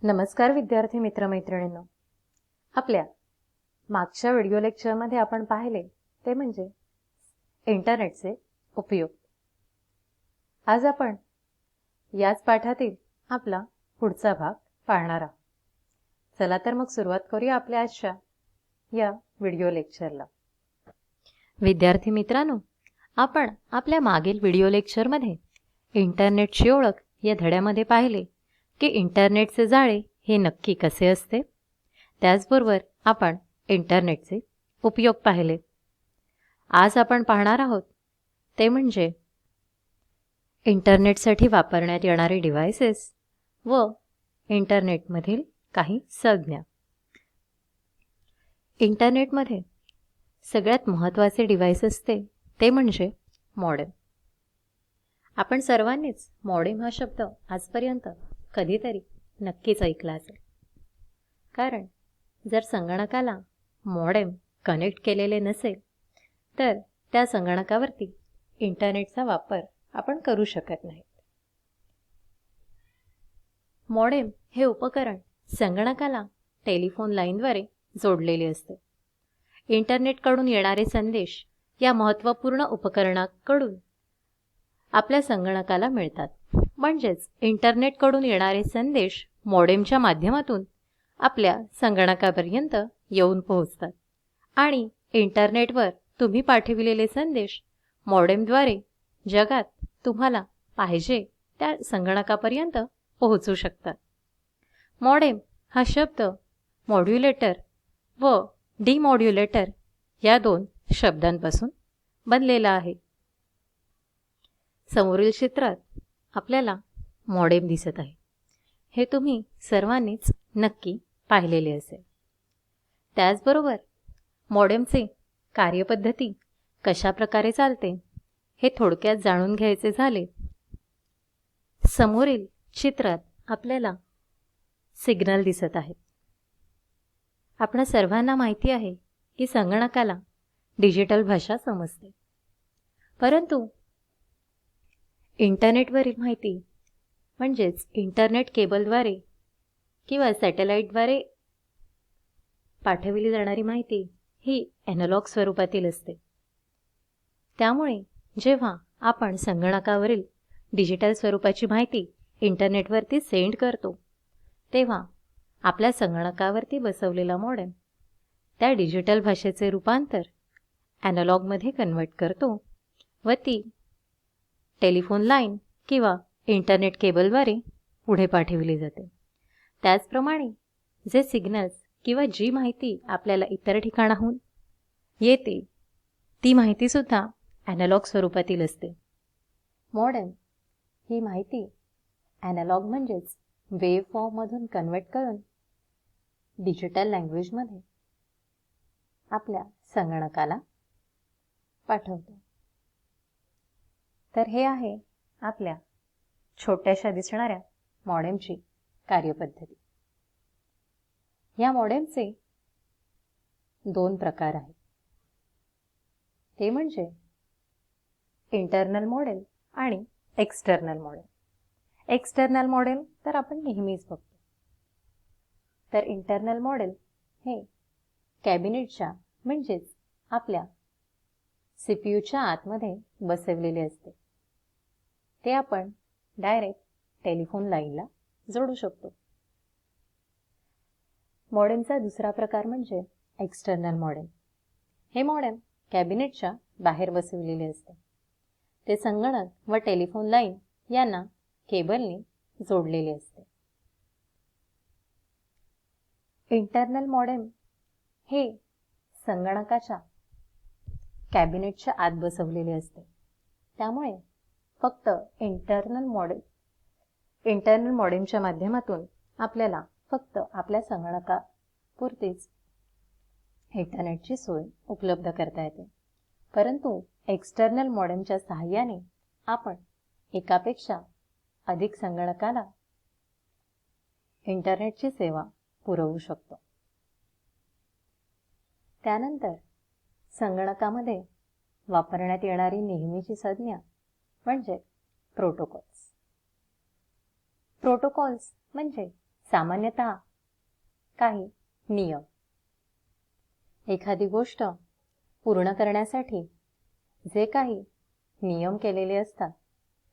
नमस्कार विद्यार्थी मित्रमैत्रिणींनो. आपल्या मागच्या व्हिडिओ लेक्चरमध्ये आपण पाहिले ते म्हणजे इंटरनेटचे उपयोग. आज आपण याच पाठातील आपला पुढचा भाग पाहणार आहोत. चला तर मग सुरुवात करूया आपल्या आजच्या या व्हिडिओ लेक्चरला. विद्यार्थी मित्रांनो, आपण आपल्या मागील व्हिडिओ लेक्चरमध्ये इंटरनेटची ओळख या धड्यामध्ये पाहिले की इंटरनेटचे जाळे हे नक्की कसे असते. त्याचबरोबर आपण इंटरनेटचे उपयोग पाहिले. आज आपण पाहणार आहोत ते म्हणजे इंटरनेटसाठी वापरण्यात येणारे डिव्हाइसेस व इंटरनेटमधील काही संज्ञा. इंटरनेटमध्ये सगळ्यात महत्त्वाचे डिव्हाइस असते ते म्हणजे मॉडेम. आपण सर्वांनीच मॉडेम हा शब्द आजपर्यंत कधीतरी नक्कीच ऐकला असेल. कारण जर संगणकाला मॉडेम कनेक्ट केलेले नसेल तर त्या संगणकावरती इंटरनेटचा वापर आपण करू शकत नाही. मॉडेम हे उपकरण संगणकाला टेलिफोन लाईनद्वारे जोडलेले असते. इंटरनेटकडून येणारे संदेश या महत्त्वपूर्ण उपकरणाकडून आपल्या संगणकाला मिळतात. म्हणजेच इंटरनेटकडून येणारे संदेश मॉडेमच्या माध्यमातून आपल्या संगणकापर्यंत येऊन पोहोचतात आणि इंटरनेटवर तुम्ही पाठविलेले संदेश मॉडेमद्वारे जगात तुम्हाला पाहिजे त्या संगणकापर्यंत पोहोचू शकतात. मॉडेम हा शब्द मॉड्युलेटर व डिमॉड्युलेटर या दोन शब्दांपासून बनलेला आहे. समोरील चित्रात आपल्याला मॉडेम दिसत आहे. हे तुम्ही सर्वांनीच नक्की पाहिलेले असेल. त्याचबरोबर मॉडेमचे कार्यपद्धती कशा प्रकारे चालते हे थोडक्यात जाणून घ्यायचे झाले. समोरील चित्रात आपल्याला सिग्नल दिसत आहेत. आपणा सर्वांना माहिती आहे की संगणकाला डिजिटल भाषा समजते, परंतु इंटरनेटवरील माहिती म्हणजेच इंटरनेट केबलद्वारे किंवा सॅटेलाईटद्वारे पाठविली जाणारी माहिती ही ॲनालॉग स्वरूपातील असते. त्यामुळे जेव्हा आपण संगणकावरील डिजिटल स्वरूपाची माहिती इंटरनेटवरती सेंड करतो तेव्हा आपल्या संगणकावरती बसवलेला मॉडेम त्या डिजिटल भाषेचे रूपांतर ॲनालॉगमध्ये कन्वर्ट करतो व ती टेलिफोन लाईन किंवा इंटरनेट केबलद्वारे पुढे पाठविली जाते. त्याचप्रमाणे जे सिग्नल्स किंवा जी माहिती आपल्याला इतर ठिकाणाहून येते ती माहितीसुद्धा ॲनालॉग स्वरूपातील असते. मॉडेम ही माहिती ॲनालॉग म्हणजेच वेव्ह फॉर्ममधून कन्वर्ट करून डिजिटल लँग्वेजमध्ये आपल्या संगणकाला पाठवतो. तर हे आहे आपल्या छोट्याशा दिसणाऱ्या मॉडेमची कार्यपद्धती. या मॉडेमचे दोन प्रकार आहेत. ते म्हणजे इंटरनल मॉडेम आणि एक्सटर्नल मॉडेम. एक्सटर्नल मॉडेम तर आपण नेहमीच बघतो. तर इंटरनल मॉडेम हे कॅबिनेटच्या म्हणजेच आपल्या सीपीयूच्या आतमध्ये बसवलेले असते. ते आपण डायरेक्ट टेलिफोन लाईनला जोडू शकतो. मॉडेमचा दुसरा प्रकार म्हणजे एक्सटर्नल मॉडेम. हे मॉडेम कॅबिनेटच्या बाहेर बसवलेले असते. ते संगणक व टेलिफोन लाईन यांना केबलने जोडलेले असते. इंटरनल मॉडेम हे संगणकाच्या कॅबिनेटच्या आत बसवलेले असते. त्यामुळे फक्त इंटरनल मॉडेमच्या माध्यमातून आपल्याला फक्त आपल्या संगणकापुरतीच इंटरनेटची सोय उपलब्ध करता येते. परंतु एक्सटर्नल मॉडेमच्या सहाय्याने आपण एकापेक्षा अधिक संगणकाला इंटरनेटची सेवा पुरवू शकतो. त्यानंतर संगणकामध्ये वापरण्यात येणारी नेहमीची संज्ञा म्हणजे प्रोटोकॉल्स. प्रोटोकॉल्स म्हणजे सामान्यतः काही नियम. एखादी गोष्ट पूर्ण करण्यासाठी जे काही नियम केलेले असतात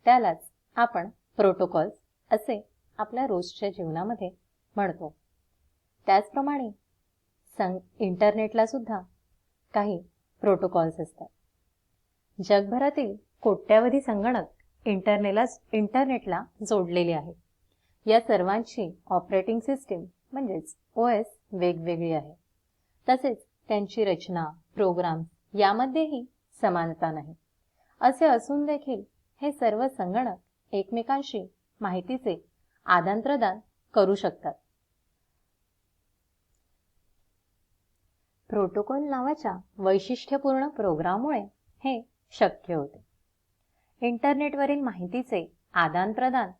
त्यालाच आपण प्रोटोकॉल्स असे आपल्या रोजच्या जीवनामध्ये म्हणतो. त्याचप्रमाणे इंटरनेटला सुद्धा काही प्रोटोकॉल्स असतात. जगभरातील कोट्यावधी संगणक इंटरनेटला जोडलेले आहेत. या सर्वांची ऑपरेटिंग सिस्टीम म्हणजेच OS वेगवेगळी आहे. तसेच त्यांची रचना, प्रोग्राम यामध्येही समानता नाही. असे असून देखील हे सर्व संगणक एकमेकांशी माहितीचे आदानप्रदान करू शकतात. प्रोटोकॉल नावाच्या वैशिष्ट्यपूर्ण प्रोग्राममुळे हे शक्य होते. इंटरनेटवरील माहितीचे आदानप्रदान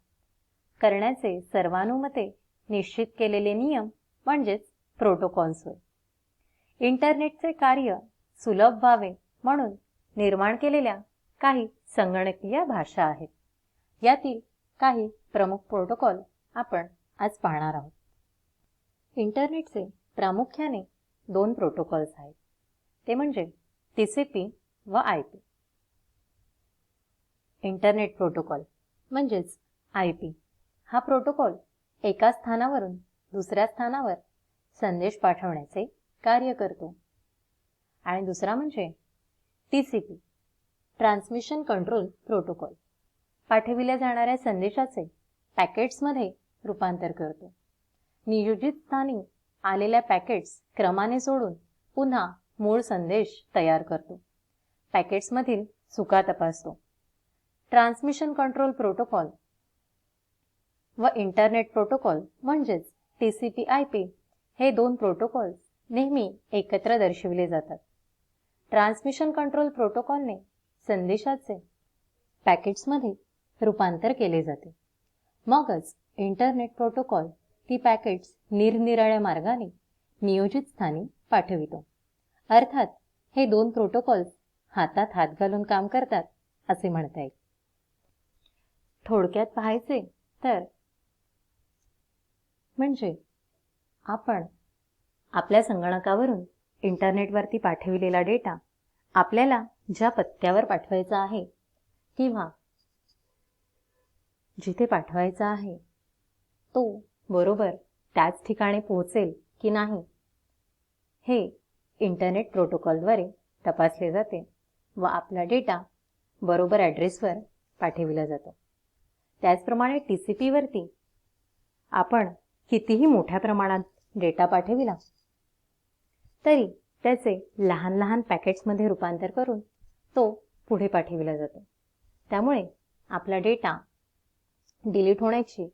करण्याचे सर्वानुमते निश्चित केलेले नियम म्हणजेच प्रोटोकॉल्स होय. इंटरनेटचे कार्य सुलभ व्हावे म्हणून निर्माण केलेल्या काही संगणकीय भाषा आहेत. यातील काही प्रमुख प्रोटोकॉल आपण आज पाहणार आहोत. इंटरनेटचे प्रामुख्याने 2 प्रोटोकॉल्स आहेत. ते म्हणजे TCP व IP. इंटरनेट प्रोटोकॉल म्हणजेच IP हा प्रोटोकॉल एका स्थानावरून दुसऱ्या स्थानावर संदेश पाठवण्याचे कार्य करतो. आणि दुसरा म्हणजे TCP ट्रान्समिशन कंट्रोल प्रोटोकॉल पाठविल्या जाणाऱ्या संदेशाचे पॅकेट्समध्ये रूपांतर करतो. नियोजित स्थानी आलेल्या पॅकेट्स क्रमाने सोडून पुन्हा मूळ संदेश तयार करतो. पॅकेट्समधील चुका तपासतो. ट्रान्समिशन कंट्रोल प्रोटोकॉल व इंटरनेट प्रोटोकॉल म्हणजेच TCP/IP हे 2 प्रोटोकॉल्स नेहमी एकत्र दर्शविले जातात. ट्रान्समिशन कंट्रोल प्रोटोकॉलने संदेशाचे पॅकेट्समध्ये रूपांतर केले जाते. मगच इंटरनेट प्रोटोकॉल ती पॅकेट्स निरनिराळ्या मार्गाने नियोजित स्थानी पाठवितो. अर्थात हे 2 प्रोटोकॉल्स हातात हात घालून काम करतात असे म्हणता येईल. थोडक्यात पाहायचे तर म्हणजे आपण आपल्या संगणकावरून इंटरनेटवरती पाठविलेला डेटा आपल्याला ज्या पत्त्यावर पाठवायचा आहे किंवा जिथे पाठवायचा आहे तो बरोबर त्याच ठिकाणी पोहोचेल की नाही हे इंटरनेट प्रोटोकॉलद्वारे तपासले जाते व आपला डेटा बरोबर ॲड्रेसवर पाठविला जातो. त्याचप्रमाणे TCP वरती आपण कितीही मोठ्या प्रमाणात डेटा पाठविला तरी त्याचे लहान लहान पॅकेट्समध्ये रूपांतर करून तो पुढे पाठविला जातो. त्यामुळे आपला डेटा डिलीट होण्याची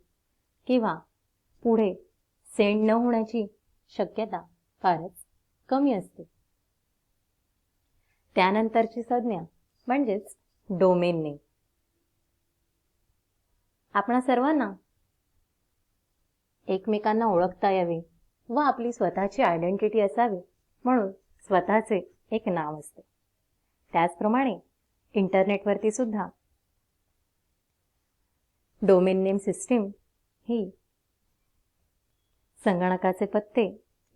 किंवा पुढे सेंड न होण्याची शक्यता फारच कमी असते. त्यानंतरची संज्ञा म्हणजेच डोमेन नेम. आपणा सर्वांना एकमेकांना ओळखता यावे व आपली स्वतःची आयडेंटिटी असावी म्हणून स्वतःचे एक नाव असते. त्याचप्रमाणे इंटरनेटवरती सुद्धा डोमेन नेम सिस्टीम ही संगणकाचे पत्ते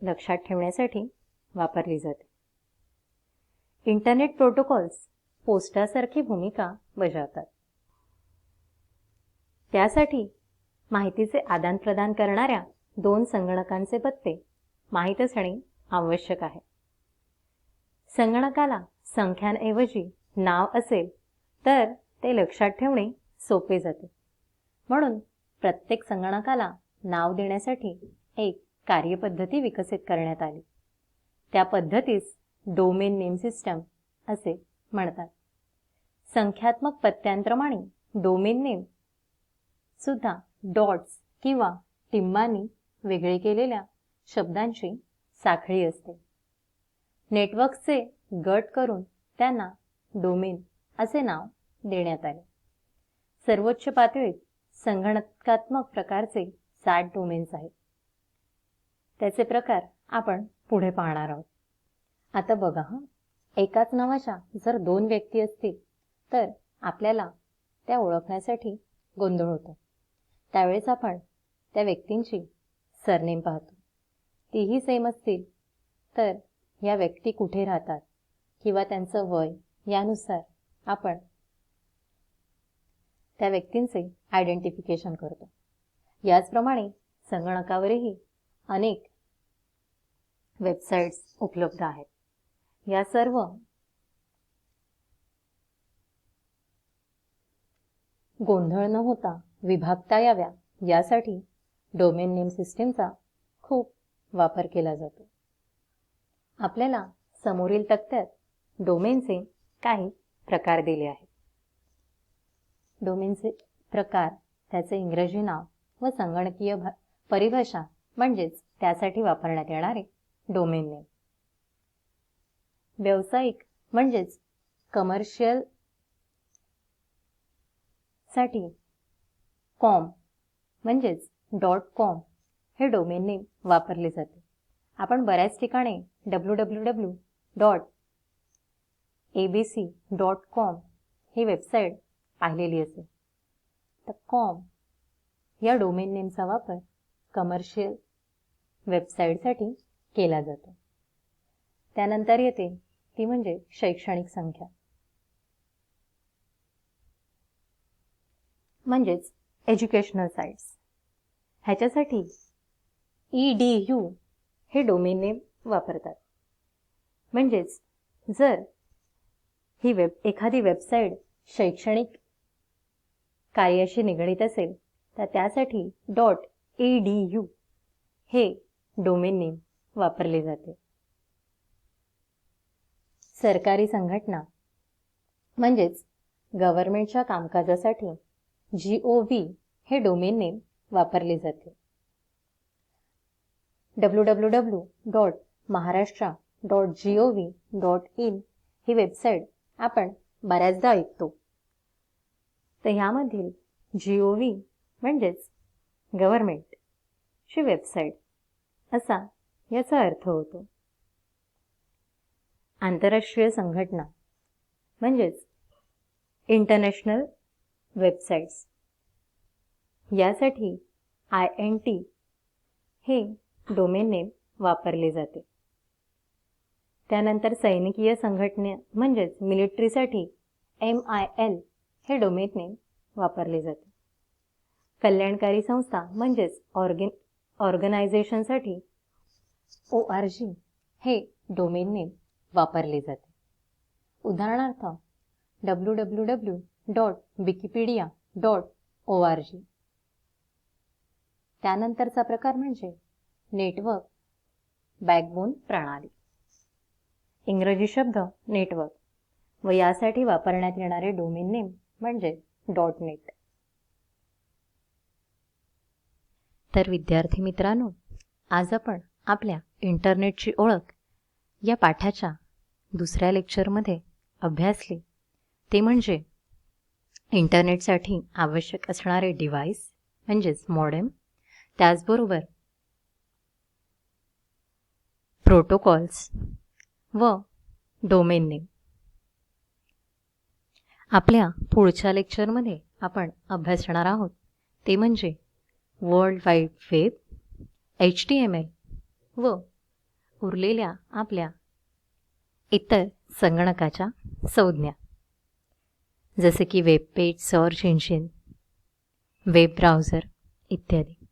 लक्षात ठेवण्यासाठी वापरली जाते. इंटरनेट प्रोटोकॉल्स पोस्टासारखी भूमिका बजावतात. त्यासाठी माहितीचे आदानप्रदान करणाऱ्या 2 संगणकांचे पत्ते माहीत असणे आवश्यक आहे. संगणकाला संख्यांऐवजी नाव असेल तर ते लक्षात ठेवणे सोपे जाते. म्हणून प्रत्येक संगणकाला नाव देण्यासाठी एक कार्यपद्धती विकसित करण्यात आली. त्या पद्धतीस डोमेन नेम सिस्टम असे म्हणतात. संख्यात्मक पत्त्यांप्रमाणे डोमेन नेम सुद्धा डॉट्स किंवा टिंबांनी वेगळे केलेल्या शब्दांची साखळी असते. नेटवर्कचे गट करून त्यांना डोमेन असे नाव देण्यात आले. सर्वोच्च पातळीत संगणकात्मक प्रकारचे 60 डोमेन्स आहेत. त्याचे प्रकार आपण पुढे पाहणार आहोत. आता बघा एकाच नावाच्या जर 2 व्यक्ती असतील तर आपल्याला त्या ओळखण्यासाठी गोंधळ होतो. त्यावेळेस आपण त्या व्यक्तींची सरनेम पाहतो, तीही सेम असतील तर या व्यक्ती कुठे राहतात किंवा त्यांचं वय यानुसार आपण त्या व्यक्तींचे आयडेंटिफिकेशन करतो. याचप्रमाणे संगणकावरही अनेक वेबसाईट्स उपलब्ध आहेत. या सर्व गोंधळ न होता विभागता याव्या यासाठी डोमेन नेम सिस्टीमचा खूप वापर केला जातो. आपल्याला समोरील तक्त्यात डोमेनचे काही प्रकार दिले आहेत. डोमेनचे प्रकार, त्याचे इंग्रजी नाव व संगणकीय परिभाषा म्हणजेच त्यासाठी वापरण्यात येणारे डोमेन नेम. व्यावसायिक म्हणजेच कमर्शियल साठी कॉम म्हणजेच .com हे डोमेन नेम वापरले जाते. आपण बऱ्याच ठिकाणी www.abc.com ही वेबसाईट पाहिलेली असेल. तर कॉम या डोमेन नेमचा वापर कमर्शियल वेबसाईटसाठी केला जातो. त्यानंतर येते ती म्हणजे शैक्षणिक संख्या म्हणजेच एज्युकेशनल साइट्स. ह्याच्यासाठी edu हे डोमेन नेम वापरतात. म्हणजेच जर ही एखादी वेबसाईट शैक्षणिक कार्याशी निगडित असेल तर त्यासाठी .edu हे डोमेन नेम वापरले जाते. सरकारी संघटना म्हणजेच गव्हर्नमेंटच्या कामकाजासाठी gov हे डोमेन नेम वापरले जाते. www.maharashtra.gov.in ही वेबसाईट आपण बऱ्याचदा ऐकतो. तर ह्यामधील gov म्हणजेच गव्हर्नमेंट ची वेबसाईट असा याचा अर्थ होतो. आंतरराष्ट्रीय संघटना म्हणजेच इंटरनॅशनल वेबसाईट्स यासाठी INT हे डोमेन नेम वापरले जाते. त्यानंतर सैनिकीय संघटना म्हणजेच मिलिटरीसाठी MIL हे डोमेन नेम वापरले जाते. कल्याणकारी संस्था म्हणजेच ऑर्गनायझेशनसाठी ORG हे डोमेन नेम वापरले जाते. उदाहरणार्थ www.wikipedia.org. त्यानंतरचा प्रकार म्हणजे नेटवर्क बॅकबोन प्रणाली. इंग्रजी शब्द नेटवर्क व यासाठी वापरण्यात येणारे डोमेन नेम म्हणजे .net. तर विद्यार्थी मित्रांनो, आज आपण आपल्या इंटरनेटची ओळख या पाठाच्या दुसऱ्या लेक्चरमध्ये अभ्यासले. ते म्हणजे इंटरनेटसाठी आवश्यक असणारे डिव्हाइस म्हणजेच मॉडेम, त्याचबरोबर प्रोटोकॉल्स व डोमेन नेम. आपल्या पुढच्या लेक्चरमध्ये आपण अभ्यासणार आहोत ते म्हणजे वर्ल्ड वाईड वेब, HTML व उरलेल्या आपल्या इतर संगणकाच्या संज्ञा जसे की web page, search engine, web browser इत्यादी.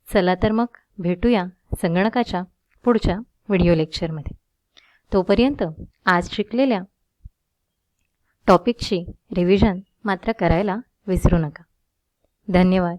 चला तर मग भेटूया संगणकाच्या पुढच्या व्हिडिओ लेक्चरमध्ये. तोपर्यंत आज शिकलेल्या टॉपिकची रिव्हिजन मात्र करायला विसरू नका. धन्यवाद.